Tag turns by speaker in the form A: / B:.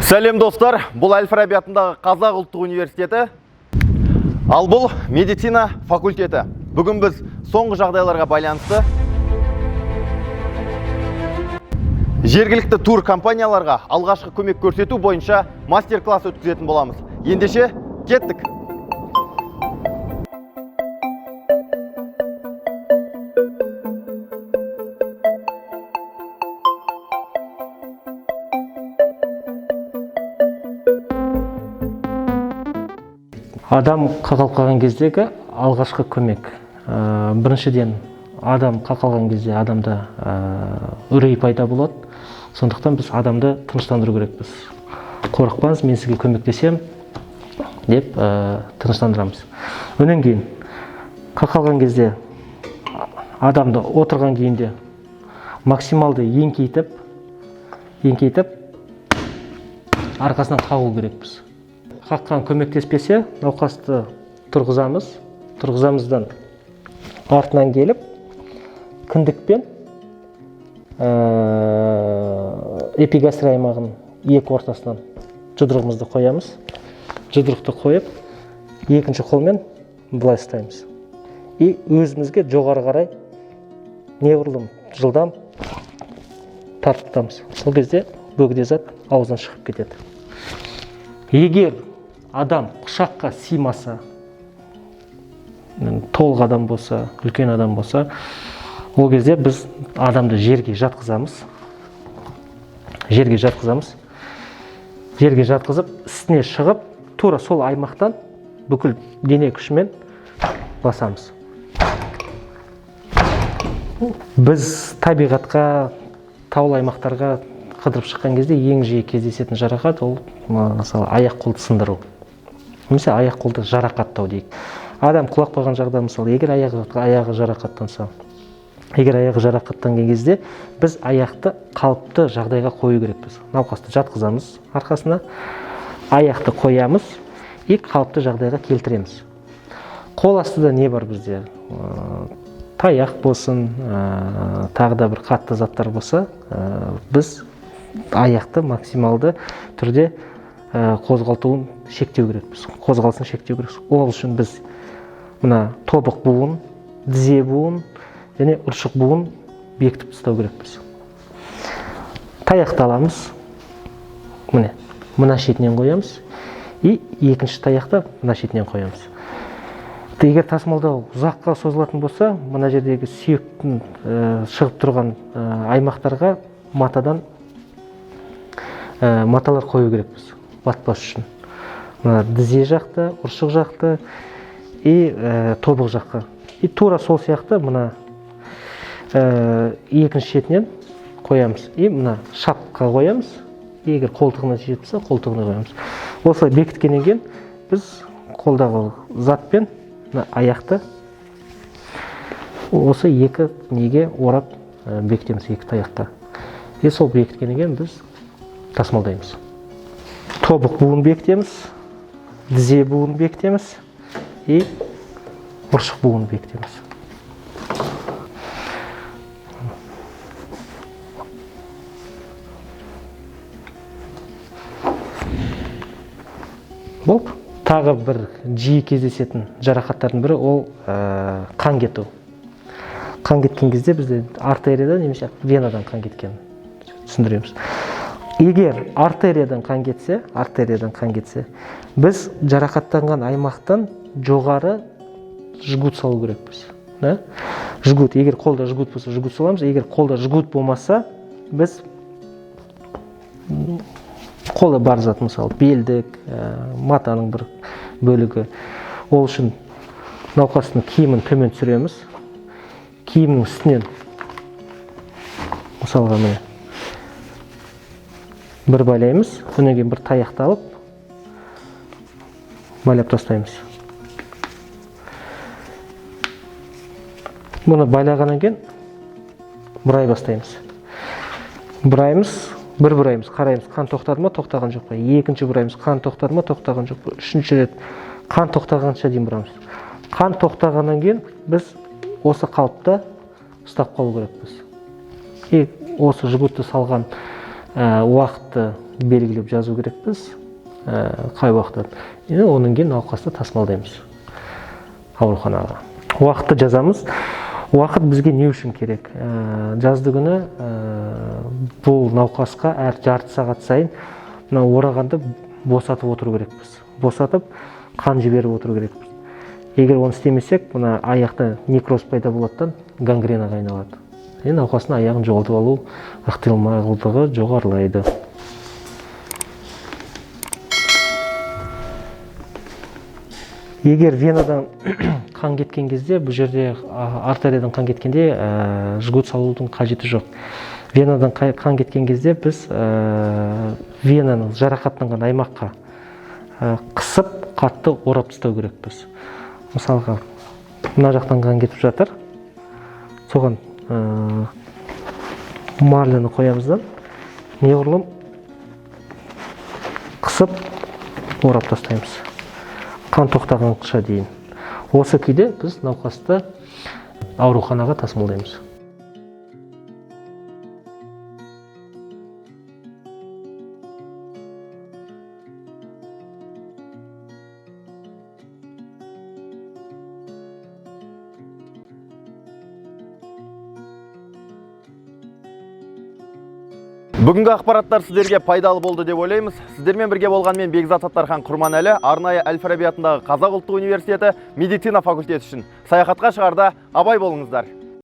A: Сәлем достар, бұл Әл-Фараби атындағы Қазақ ұлттық университеті, ал бұл медицина факультеті. Бүгін біз соңғы жағдайларға байланысты жергілікті тур компанияларға алғашқы көмек көрсету бойынша мастер-класс өткізетін боламыз. Ендеше кеттік.
B: Адам қақалып қалған кездегі алғашқы көмек. Біріншіден, адам қақалған кезде адамда үрей пайда болады. Сондықтан біз адамды тыныштандыру керекпіз. Қорықпаңыз, мен сізге көмектесем деп тыныштандырамыз. Онан кейін қақалған кезде адамды отырған күйінде максималды еңкейтіп арқасынан қағу керекпіз. Қаққан көмектеспесе, науқасты тұрғызамыз. Тұрғызамыздан артынан келіп, кіндікпен эпигастрия аймағын екі ортасынан жұдырығымызды қоямыз. Жұдырықты қойып, екінші қолмен былай ұстаймыз. И өзімізге жоғары қарай неғұрлым жылдам тартып. Сол кезде бөгде зат аузынан шығып кетеді. Егер адам құшаққа сыймаса, толық адам болса, үлкен адам болса, ол кезде біз адамды жерге жатқызамыз. Жерге жатқызып, үстіне шығып, тура сол аймақтан бүкіл дене күшімен басамыз. Біз табиғатқа, таулы аймақтарға қыдырып шыққан кезде ең жиі кездесетін жарақат ол мысалы аяқ қолды сындыру. Немесе аяқ қолды жарақаттау дейік. Адам құлап қалған жағда мысалы егер аяғы жарақаттанған кезде біз аяқты қалыпты жағдайға қою керекпіз. Науқасты жатқызамыз арқасына, аяқты қоямыз и қалыпты жағдайға келтіреміз. Қол астыда не бар бізде? Таяқ болсын, тағы да бір қатты заттар болса, біз аяқты максималды түрде қозғалтуын шектеу керекпіз. Қозғалысын шектеу керекпіз. Ол үшін біз мына тобық буын, тізе буын және ұршық буын бекітіп ұстау керекпіз. Таяқты аламыз. Мына шетінен қоямыз. И екінші таяқты мына шетінен қоямыз. Егер тасымалдау ұзаққа созылатын болса, мына жердегі сүйектің шығып тұрған аймақтарға маталар қою керекпіз, батпас үшін. Тізе жақты, ұршық жақты и тобық жаққа. И тура сол сияқты мына екінші шетінен қоямыз. И мына шапқа қоямыз. Егер қолтығына жетсе, қолтығына қоямыз. Осылай бекіткеннен кейін біз қолдағы затпен аяқты осы екі неге орап бекітеміз, екі таяққа. И сол бекіткеннен кейін біз тасымалдаймыз. Тобық буын бекітеміз, тізе буын бекітеміз и ұршық буын бекітеміз. Бұл тағы бір жиі кездесетін жарақаттардың бірі ол қан кету. Қан кеткен кезде бізде артериядан немесе венадан қан кеткен түсіндіреміз. Егер артериядан қан кетсе, біз жарақаттанған аймақтан жоғары жгут салу керекпіз. Жгут, егер қолда жгут болса, жгут саламыз. Егер қолда жгут болмаса, біз қолда бар зат, мысалы, белдік, матаның бір бөлігі. Ол үшін науқастың киімін төмен түсіреміз. Киімнің үстінен, мысалға, бір байлаймыз, онан кейін бір таяқты алып, байлап тастаймыз. Бұны байлағаннан кейін бұрай бастаймыз. Бұраймыз, қараймыз, қан тоқтады ма, тоқтаған жоқ па. Екінші бұраймыз, қан тоқтады ма, тоқтаған жоқ па. Үшінші рет қан тоқтағанша дейін бұрамыз. Қан тоқтағаннан кейін біз осы қалыпта ұстап қалу керекпіз. И осы жгутты салған уақытты белгілеп жазу керекпіз, қай уақытта. Онан кейін науқасты тасымалдаймыз ауруханаға. Уақытты жазамыз. Уақыт бізге не үшін керек? Жазды күні бұл науқасқа әр жарты сағат сайын орағанды босатып отыру керекпіз. Босатып, қан жіберіп отыру керекпіз. Егер оны істемесек, мына аяқта некроз пайда болаттан гангренаға айналады. Науқастың аяғын жоғалтып алу ықтималдығы жоғарылайды. Егер венадан қан кеткен кезде, бұл жерде артериядан қан кеткенде жгут салудың қажеті жоқ. Венадан қан кеткен кезде біз венаның жарақаттанған аймаққа қысып, қатты орап тастау керекпіз. Мысалға, мына жақтан қан кетіп жатыр. Соған марлені қоямыздан неғұрлым қысып орап тастаймыз. Қан тоқтағанша дейін. Осы күйде біз науқасты ауруханаға тасымалдаймыз.
A: Бүгінгі ақпараттар сіздерге пайдалы болды деп ойлаймыз. Сіздермен бірге болған мен Бекзат Саттархан Құрманәлі, арнайы Әл-Фараби атындағы Қазақ ұлттық университеті медицина факультеті үшін саяхатқа шығарда абай болыңыздар.